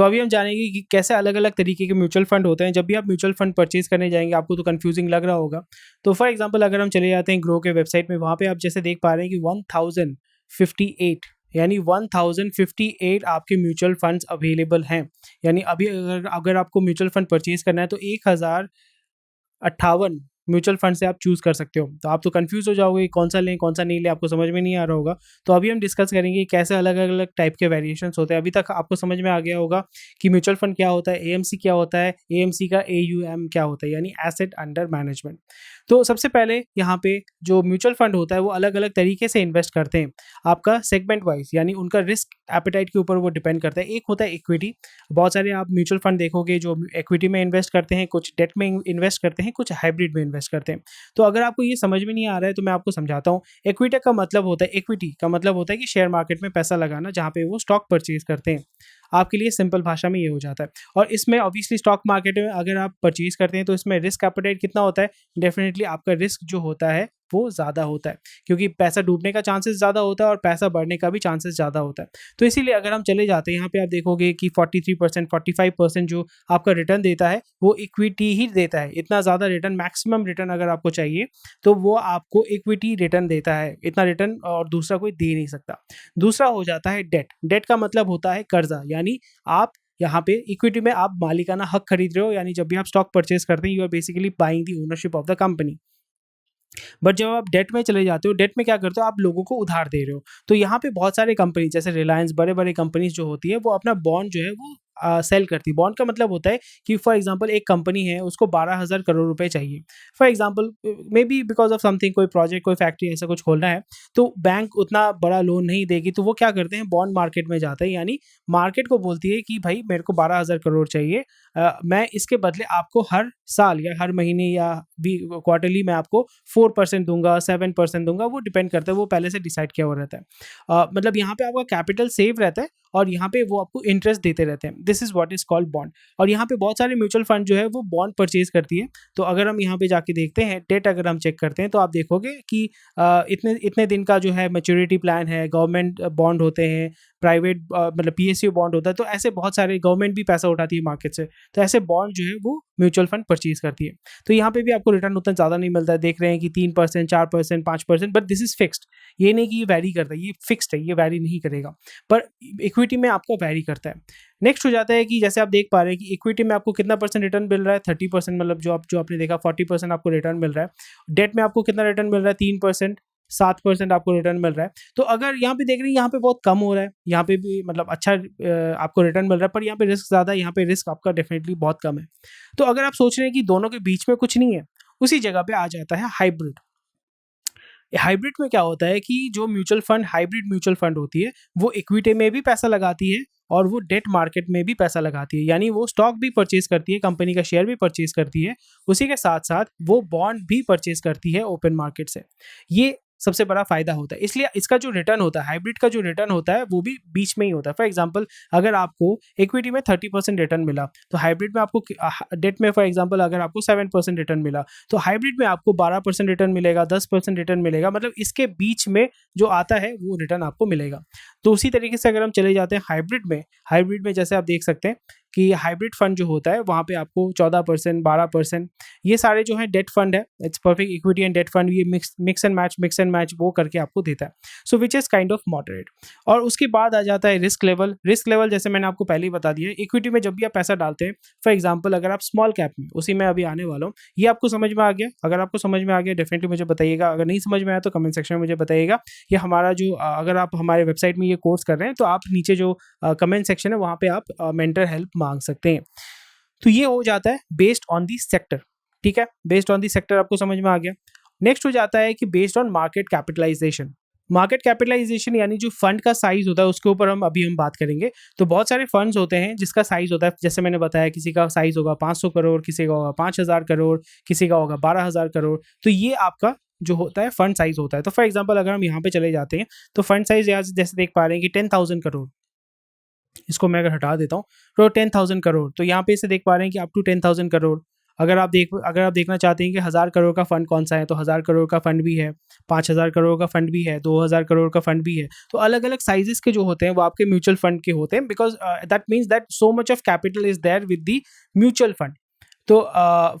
तो अभी हम जानेंगे कि कैसे अलग-अलग तरीके के म्यूचुअल फंड होते हैं। जब भी आप म्यूचुअल फंड परचेज़ करने जाएँगे, आपको तो कन्फ्यूज़िंग लग रहा होगा। तो फॉर एग्ज़ाम्पल अगर हम चले जाते हैं ग्रो के वेबसाइट में, वहाँ पे आप जैसे देख पा रहे हैं कि 1058 यानी 1058 आपके म्यूचुअल फंड्स अवेलेबल हैं। यानी अभी अगर अगर आपको म्यूचुअल फंड परचेज़ करना है तो 1058 म्यूचुअल फंड से आप चूज़ कर सकते हो। तो आप तो कन्फ्यूज़ हो जाओगे कौन-सा लें, कौन-सा नहीं लें, आपको समझ में नहीं आ रहा होगा। तो अभी हम डिस्कस करेंगे कि कैसे अलग-अलग टाइप के वेरिएशंस होते हैं। अभी तक आपको समझ में आ गया होगा कि म्यूचुअल फंड क्या होता है, एएमसी क्या होता है, एएमसी का एयूएम क्या होता है, यानी एसेट अंडर मैनेजमेंट। तो सबसे पहले यहाँ पे जो म्यूचुअल फंड होता है वो अलग-अलग तरीके से इन्वेस्ट करते हैं। आपका सेगमेंट वाइज़ यानी उनका रिस्क एपेटाइट के ऊपर वो डिपेंड करता है। एक होता है इक्विटी, बहुत सारे आप म्यूचुअल फंड देखोगे जो इक्विटी में इन्वेस्ट करते हैं, कुछ डेट में इन्वेस्ट करते हैं, कुछ हाइब्रिड में इन्वेस्ट करते हैं। तो अगर आपको ये समझ में नहीं आ रहा है तो मैं आपको समझाता हूँ। इक्विटी का मतलब होता है कि शेयर मार्केट में पैसा लगाना, जहाँ पे वो स्टॉक परचेज़ करते हैं। आपके लिए सिंपल भाषा में ये हो जाता है। और इसमें ऑब्वियसली स्टॉक मार्केट में अगर आप परचेज़ करते हैं तो इसमें रिस्क एपेटाइट कितना होता है? डेफ़िनिटली आपका रिस्क जो होता है वो ज़्यादा होता है, क्योंकि पैसा डूबने का चांसेस ज़्यादा होता है और पैसा बढ़ने का भी चांसेस ज़्यादा होता है। तो इसीलिए अगर हम चले जाते हैं यहाँ पे, आप देखोगे कि 43% 45% जो आपका रिटर्न देता है वो इक्विटी ही देता है। इतना ज़्यादा रिटर्न, मैक्सिमम रिटर्न अगर आपको चाहिए तो वो आपको इक्विटी रिटर्न देता है। इतना रिटर्न और दूसरा कोई दे नहीं सकता। दूसरा हो जाता है डेट। डेट का मतलब होता है कर्जा, यानी आप यहाँ पे इक्विटी में आप मालिकाना हक खरीद रहे हो, यानी जब भी आप स्टॉक परचेज़ करते हैं, you are basically buying the ownership of the company. But जब आप डेट में चले जाते हो, डेट में क्या करते हो, आप लोगों को उधार दे रहे हो। तो यहाँ पे बहुत सारे कंपनी जैसे रिलायंस, बड़े-बड़े कंपनीज़ जो होती है वो अपना बॉन्ड जो है वो सेल करती है। बॉन्ड का मतलब होता है कि फॉर एग्ज़ाम्पल एक कंपनी है, उसको 12,000 करोड़ रुपए चाहिए। For example may be because of something, कोई प्रोजेक्ट, कोई फैक्ट्री ऐसा कुछ खोलना है, तो बैंक उतना बड़ा लोन नहीं देगी, तो वो क्या करते हैं, बॉन्ड मार्केट में जाते हैं, यानी मार्केट को बोलती है कि भाई मेरे को 12,000 करोड़ चाहिए, मैं इसके बदले आपको हर साल या हर महीने या क्वार्टरली मैं आपको 4% दूँगा, 7% दूँगा, वो डिपेंड करता है, वो पहले से डिसाइड किया हुआ रहता है। मतलब यहाँ पे आपका कैपिटल सेव रहता है और यहाँ पे वो आपको इंटरेस्ट देते रहते हैं। This is what is called bond. और यहाँ पे बहुत सारे म्यूचुअल फंड जो है वो बॉन्ड परचेज़ करती है। तो अगर हम यहाँ पे जाके देखते हैं, डेट अगर हम चेक करते हैं, तो आप देखोगे कि इतने इतने दिन का जो है मैच्योरिटी प्लान है, गवर्नमेंट बॉन्ड होते हैं, प्राइवेट मतलब पीएसयू बॉन्ड होता है, तो ऐसे बहुत सारे, गवर्नमेंट भी पैसा उठाती है मार्केट से। तो ऐसे बॉन्ड जो है वो म्यूचुअल फंड परचेज़ करती है। तो यहाँ पे भी आपको रिटर्न उतना ज़्यादा नहीं मिलता है, देख रहे हैं कि 3%, 4%, 5%, बट दिस इज़ फिक्स्ड। ये नहीं कि ये वैरी करता है, ये फिक्स्ड है, ये वैरी नहीं करेगा। पर इक्विटी में आपको वैरी करता है। नेक्स्ट हो जाता है कि जैसे आप देख पा रहे हैं कि इक्विटी में आपको कितना परसेंट रिटर्न मिल रहा है, 30%, मतलब जो आपने देखा 40% आपको रिटर्न मिल रहा है। डेट में आपको कितना रिटर्न मिल रहा है, 3%, 7% आपको रिटर्न मिल रहा है। तो अगर यहाँ पे देख रहे हैं, यहाँ पे बहुत कम हो रहा है, यहाँ पे भी मतलब अच्छा आपको रिटर्न मिल रहा है, पर यहाँ पे रिस्क ज़्यादा है, यहाँ पे रिस्क आपका डेफिनेटली बहुत कम है। तो अगर आप सोच रहे हैं कि दोनों के बीच में कुछ नहीं है, उसी जगह पे आ जाता है हाइब्रिड। हाइब्रिड में क्या होता है कि जो mutual fund, hybrid mutual fund होती है, वो इक्विटी में भी पैसा लगाती है और वो डेट मार्केट में भी पैसा लगाती है, यानी वो स्टॉक भी परचेज करती है, कंपनी का शेयर भी परचेज करती है, उसी के साथ साथ वो बॉन्ड भी परचेज करती है ओपन मार्केट से। ये सबसे बड़ा फायदा होता है, इसलिए इसका जो रिटर्न होता है, हाइब्रिड का जो रिटर्न होता है, वो भी बीच में ही होता है। फॉर एग्जाम्पल, अगर आपको इक्विटी में 30% रिटर्न मिला, तो हाइब्रिड में आपको, डेट में फॉर एग्जाम्पल अगर आपको 7% रिटर्न मिला, तो हाइब्रिड में आपको 12% रिटर्न मिलेगा, 10% रिटर्न मिलेगा, मतलब इसके बीच में जो आता है वो रिटर्न आपको मिलेगा। तो उसी तरीके से अगर हम चले जाते हैं हाइब्रिड में जैसे आप देख सकते हैं कि हाइब्रिड फंड जो होता है वहाँ पे आपको 14%, 12%, ये सारे जो हैं डेट फंड है, it's perfect equity and debt fund, ये मिक्स एंड मैच वो करके आपको देता है। So which is kind of moderate. और उसके बाद आ जाता है रिस्क लेवल जैसे मैंने आपको पहले ही बता दिया है। इक्विटी में जब भी आप पैसा डालते हैं, फॉर एग्जाम्पल अगर आप स्मॉल कैप में, उसी में अभी आने वाला हूँ, ये आपको समझ में आ गया? अगर आपको समझ में आ गया डेफिनेटली मुझे बताइएगा, अगर नहीं समझ में आया तो कमेंट सेक्शन में मुझे बताइएगा। ये हमारा जो अगर आप हमारे वेबसाइट में ये कोर्स कर रहे हैं, तो आप नीचे जो कमेंट सेक्शन है वहाँ पे आप मेंटर हेल्प मांग सकते हैं। तो ये हो जाता है बेस्ड ऑन दी सेक्टर। ठीक है, बेस्ड ऑन दी सेक्टर आपको समझ में आ गया। नेक्स्ट हो जाता है कि based on market capitalisation. Market capitalisation यानी जो फंड का साइज होता है उसके ऊपर हम बात करेंगे। तो बहुत सारे फंड्स होते हैं जिसका साइज होता है, जैसे मैंने बताया, किसी का साइज होगा 500 करोड़, किसी का होगा 5,000 करोड़, किसी का होगा 12,000 करोड़। तो ये आपका जो होता है फंड साइज होता है। तो फॉर एग्जाम्पल अगर हम यहाँ पे चले जाते हैं, तो फंड साइज यहाँ जैसे देख पा रहे हैं कि 10,000 करोड़, इसको मैं अगर हटा देता हूँ तो 10,000 करोड़, तो यहाँ पे इसे देख पा रहे हैं कि अप टू 10,000 करोड़, अगर आप देखना चाहते हैं कि 1000 करोड़ का फंड कौन सा है, तो 1000 करोड़ का फंड भी है, 5000 करोड़ का फंड भी है, 2000 करोड़ का फंड भी है। तो अलग-अलग साइजेस के जो होते हैं वो आपके म्यूचुअल फंड के होते हैं, because that means that so much of capital is there with the mutual fund. तो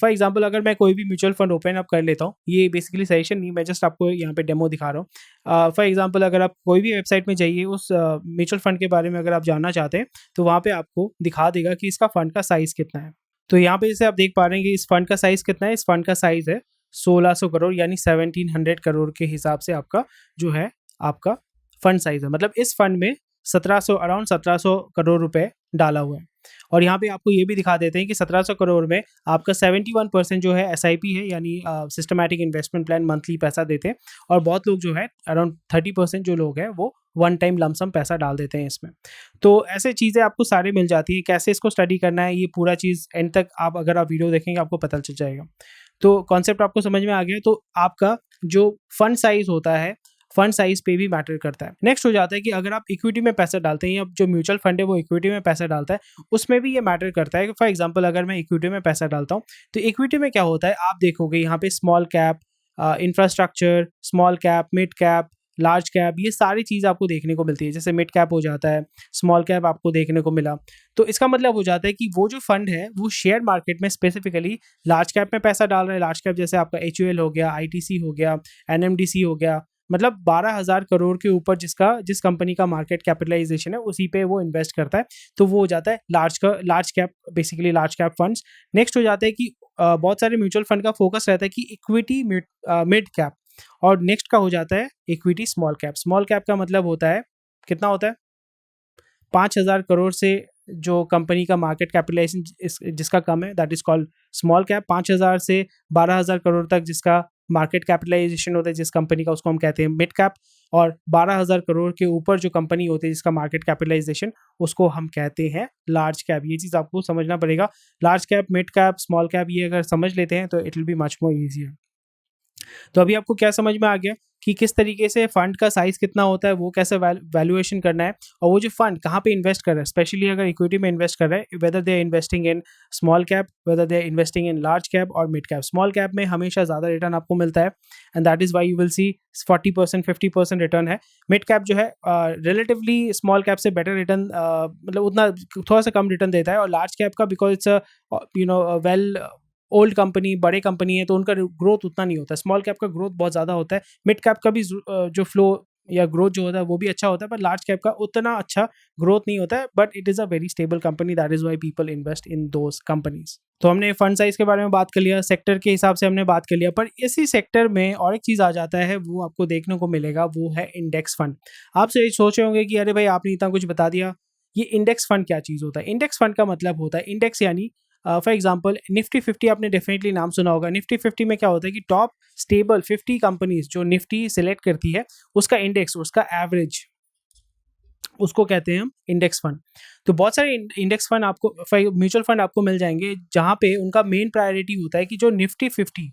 फॉर एग्जांपल अगर मैं कोई भी म्यूचुअल फंड ओपन अप कर लेता हूँ, ये बेसिकली सजेशन नहीं, मैं जस्ट आपको यहाँ पे डेमो दिखा रहा हूँ। फॉर एग्जांपल अगर आप कोई भी वेबसाइट में जाइए, उस म्यूचुअल फंड के बारे में अगर आप जानना चाहते हैं, तो वहाँ पे आपको दिखा देगा कि इसका फंड का साइज़ कितना है। तो यहाँ पे जैसे आप देख पा रहे हैं कि इस फंड का साइज़ कितना है, इस फंड का साइज़ है 1600 करोड़, यानी 1700 करोड़ के हिसाब से आपका जो है, आपका फंड साइज़ है। मतलब इस फंड में 1700 अराउंड 1700 करोड़ रुपए डाला हुआ है। और यहाँ पे आपको ये भी दिखा देते हैं कि 1700 करोड़ में आपका 71% जो है एसआईपी है, यानी सिस्टमैटिक इन्वेस्टमेंट प्लान, मंथली पैसा देते हैं। और बहुत लोग जो है अराउंड 30% जो लोग हैं वो वन टाइम लमसम पैसा डाल देते हैं इसमें। तो ऐसे चीज़ें आपको सारी मिल जाती है। कैसे इसको स्टडी करना है, ये पूरा चीज़ एंड तक आप अगर आप वीडियो देखेंगे आपको पता चल जाएगा। तो कॉन्सेप्ट आपको समझ में आ गया। तो आपका जो फंड साइज होता है, फंड साइज पे भी मैटर करता है। नेक्स्ट हो जाता है कि अगर आप इक्विटी में पैसा डालते हैं, या जो म्यूचुअल फंड है वो इक्विटी में पैसा डालता है, उसमें भी ये मैटर करता है। फॉर एग्जांपल अगर मैं इक्विटी में पैसा डालता हूँ, तो इक्विटी में क्या होता है, आप देखोगे यहाँ पे small cap, infrastructure, small cap, mid cap, large cap, ये सारी चीज़ आपको देखने को मिलती है। जैसे मिड कैप हो जाता है, स्मॉल कैप आपको देखने को मिला। तो इसका मतलब हो जाता है कि वो जो फंड है वो शेयर मार्केट में स्पेसिफिकली लार्ज कैप में पैसा डाल रहा है। लार्ज कैप जैसे आपका एचयूएल हो गया, आईटीसी हो गया, एनएमडीसी हो गया, मतलब 12,000 करोड़ के ऊपर जिस कंपनी का मार्केट कैपिटलाइजेशन है उसी पे वो इन्वेस्ट करता है। तो वो हो जाता है large cap, basically large cap funds. Next हो जाता है कि बहुत सारे म्यूचुअल फंड का फोकस रहता है कि इक्विटी मिड कैप, और नेक्स्ट का हो जाता है equity small cap. Small cap का मतलब होता है, कितना होता है, 5,000 करोड़ से जो कंपनी का मार्केट कैपिटलाइजेशन जिसका कम है, that is called small cap. 5,000 से 12,000 करोड़ तक जिसका मार्केट कैपिटलाइजेशन होता है जिस कंपनी का, उसको हम कहते हैं मिड कैप। और 12,000 करोड़ के ऊपर जो कंपनी होती है जिसका मार्केट कैपिटलाइजेशन, उसको हम कहते हैं लार्ज कैप। ये चीज़ आपको समझना पड़ेगा। Large cap, mid cap, small cap, ये अगर समझ लेते हैं तो it will be much more easier. तो अभी आपको क्या समझ में आ गया कि किस तरीके से फंड का साइज कितना होता है, वो कैसे वैल्यूएशन करना है, और वो जो फंड कहाँ पे इन्वेस्ट कर रहा है, स्पेशली अगर इक्विटी में इन्वेस्ट कर रहा है, whether they are investing in small cap, whether they are investing in large cap और मिड कैप। स्मॉल कैप में हमेशा ज़्यादा रिटर्न आपको मिलता है, and that is why you will see 40% 50% return है। मिड कैप जो है रिलेटिवली स्मॉल कैप से बेटर रिटर्न, मतलब उतना थोड़ा सा कम रिटर्न देता है। और लार्ज कैप का because it's well old company, बड़े कंपनी है, तो उनका ग्रोथ उतना नहीं होता है। स्मॉल कैप का ग्रोथ बहुत ज़्यादा होता है। मिड कैप का भी जो फ्लो या ग्रोथ जो होता है वो भी अच्छा होता है, पर लार्ज कैप का उतना अच्छा ग्रोथ नहीं होता है। But it is a very stable company, that is why people invest in those companies. तो हमने फंड साइज के बारे में बात कर लिया, सेक्टर के हिसाब से हमने बात कर लिया, पर इसी सेक्टर में और एक चीज़ आ जाता है, वो आपको देखने को मिलेगा, वो है इंडेक्स फंड। आप सही सोच रहे होंगे कि अरे भाई आपने इतना कुछ बता दिया, ये इंडेक्स फंड क्या चीज़ होता है। इंडेक्स फंड का मतलब होता है, इंडेक्स यानी फॉर एग्जाम्पल निफ्टी 50 आपने डेफिनेटली नाम सुना होगा। निफ्टी 50 में क्या होता है कि टॉप स्टेबल 50 कंपनीज जो निफ्टी सिलेक्ट करती है, उसका इंडेक्स, उसका एवरेज, उसको कहते हैं हम इंडेक्स फंड। तो बहुत सारे इंडेक्स फंड आपको, म्यूचुअल फंड आपको मिल जाएंगे जहाँ पे उनका मेन प्रायोरिटी होता है कि जो निफ्टी 50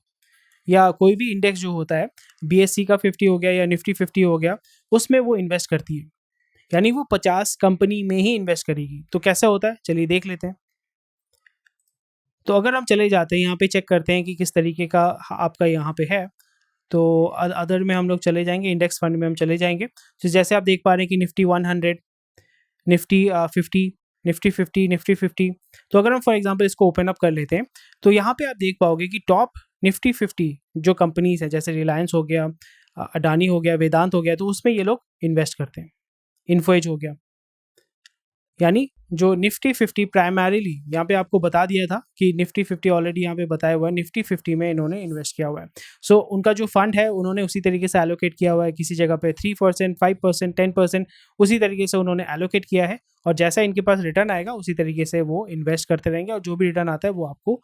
या कोई भी इंडेक्स जो होता है, बीएससी का 50 हो गया या निफ्टी 50 हो गया, उसमें वो इन्वेस्ट करती है, यानी वो 50 कंपनी में ही इन्वेस्ट करेगी। तो कैसा होता है, चलिए देख लेते हैं। तो अगर हम चले जाते हैं यहाँ पे, चेक करते हैं कि किस तरीके का आपका यहाँ पे है। तो अदर में हम लोग चले जाएंगे, इंडेक्स फंड में हम चले जाएंगे। तो जैसे आप देख पा रहे हैं कि निफ्टी 100, निफ्टी 50, निफ्टी 50, निफ्टी 50। तो अगर हम फॉर एग्जांपल इसको ओपन अप कर लेते हैं, तो यहाँ पे आप देख पाओगे कि टॉप निफ्टी 50 जो कंपनीज है, जैसे रिलायंस हो गया, अडानी हो गया, वेदांत हो गया, तो उसमें ये लोग इन्वेस्ट करते हैं। इन्फोएज हो गया, यानी जो निफ्टी 50 प्राइमरीली, यहाँ पे आपको बता दिया था कि निफ्टी 50 ऑलरेडी यहाँ पे बताया हुआ है, निफ्टी 50 में इन्होंने इन्वेस्ट किया हुआ है। सो उनका जो फंड है उन्होंने उसी तरीके से एलोकेट किया हुआ है, किसी जगह पे 3%, 5%, 10%, उसी तरीके से उन्होंने एलोकेट किया है। और जैसा इनके पास रिटर्न आएगा उसी तरीके से वो इन्वेस्ट करते रहेंगे, और जो भी रिटर्न आता है वो आपको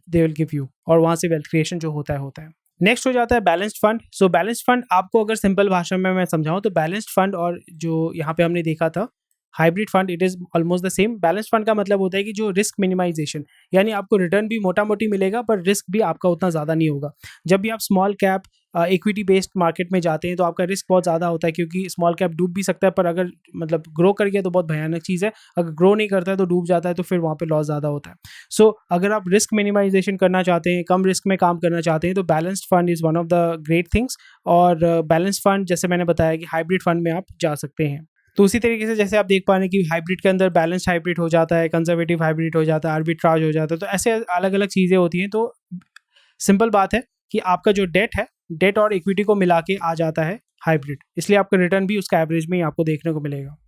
दे विल गिव यू, और वहाँ से वेल्थ क्रिएशन जो होता है। नेक्स्ट हो जाता है बैलेंस्ड फंड। सो बैलेंस्ड फंड आपको अगर सिंपल भाषा में मैं समझाऊं, तो बैलेंस्ड फंड और जो यहाँ पे हमने देखा था hybrid fund it is almost the same. Balance fund का मतलब होता है कि जो रिस्क मिनिमाइजेशन, यानी आपको रिटर्न भी मोटा मोटी मिलेगा पर रिस्क भी आपका उतना ज़्यादा नहीं होगा। जब भी आप small cap equity based market में जाते हैं तो आपका रिस्क बहुत ज़्यादा होता है, क्योंकि स्मॉल कैप डूब भी सकता है, पर अगर मतलब ग्रो कर गया तो बहुत भयानक चीज़ है, अगर ग्रो नहीं करता है तो डूब जाता है, तो फिर वहाँ पे लॉस ज़्यादा होता है। सो अगर आप रिस्क मिनिमाइजेशन करना चाहते हैं, कम रिस्क में काम करना चाहते हैं, तो balanced fund is one of the great things. और बैलेंस फंड जैसे मैंने बताया कि हाइब्रिड फंड में आप जा सकते हैं। तो उसी तरीके से जैसे आप देख पा रहे हैं कि हाइब्रिड के अंदर बैलेंस्ड हाइब्रिड हो जाता है, कंजर्वेटिव हाइब्रिड हो जाता है, आर्बिट्राज हो जाता है, तो ऐसे अलग अलग चीज़ें होती हैं। तो सिंपल बात है कि आपका जो डेट है, डेट और इक्विटी को मिला के आ जाता है हाइब्रिड, इसलिए आपका रिटर्न भी उसका एवरेज में ही आपको देखने को मिलेगा।